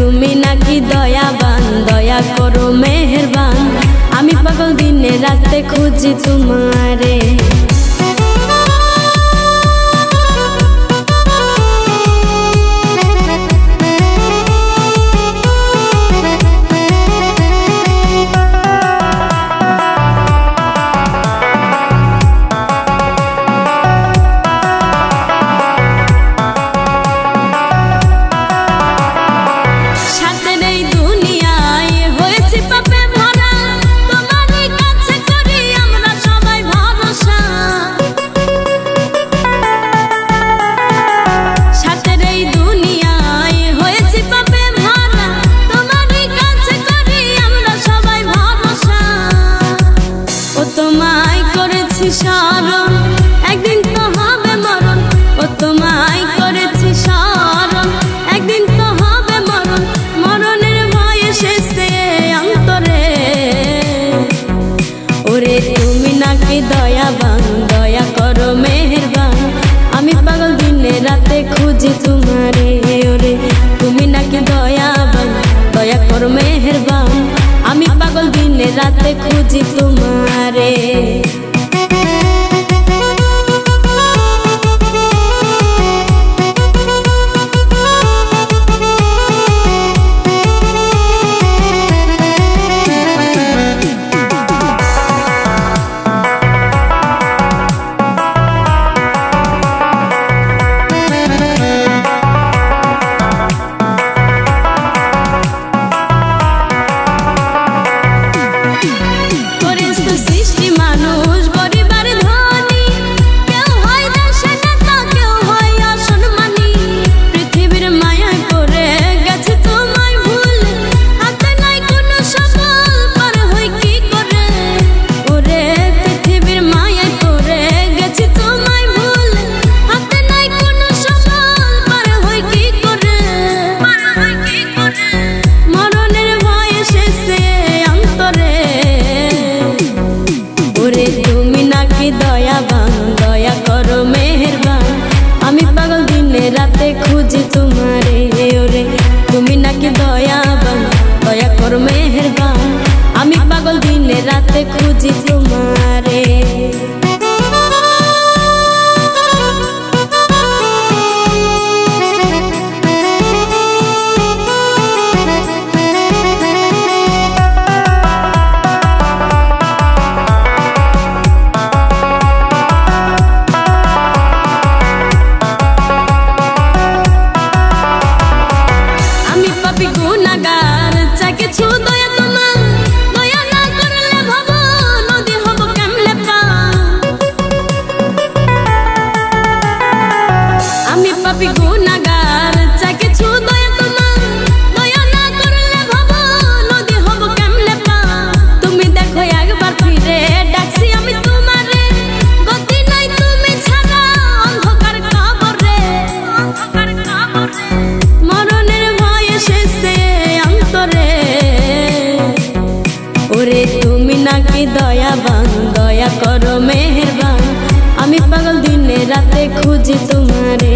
তুমি নাকি দয়াবান, দয়া করো মেহেরবান। আমি পাগল দিনে রাতে খুঁজি তোমারে। তোমায় করেছি স্মরণ, একদিন তো হবে মরণ। ও তোমায় করেছি স্মরণ, একদিন তো হবে মরণ। মরণের ভয় এসেছে অন্তরে। ওরে তুমি নাকি দয়াবান, দয়া করো মেহেরবান। আমি পাগল দিনে রাতে খুঁজি তোমারে। ওরে তুমি নাকি দয়াবান, দয়া করো মেহেরবান। আমি পাগল দিনে রাতে খুঁজি তোমারে। তুমি নাকি দয়াবান, দয়া করো মেহেরবান। আমি পাগল দিনে রাতে খুঁজি তোমারে। ওরে তুমি নাকি দয়াবান, দয়া করো মেহেরবান। আমি পাগল দিনে রাতে খুঁজি তোমারে। পাপী গুনাহগার চাই কিছু দয়া তোমার। দয়া না করলে ভাবো নদী হব কেমনে পা। তুমি দেখো একবার ফিরে ডাকছি আমি তোমারে। গতি নাই তুমি ছাড়া অন্ধকার কবরে। মরণের ভয় এসেছে অন্তরে। ওরে তুমি নাকি দয়াবান, দয়া করো মেহেরবান। আমি পাগল দিনে রাতে খুঁজি তোমারে।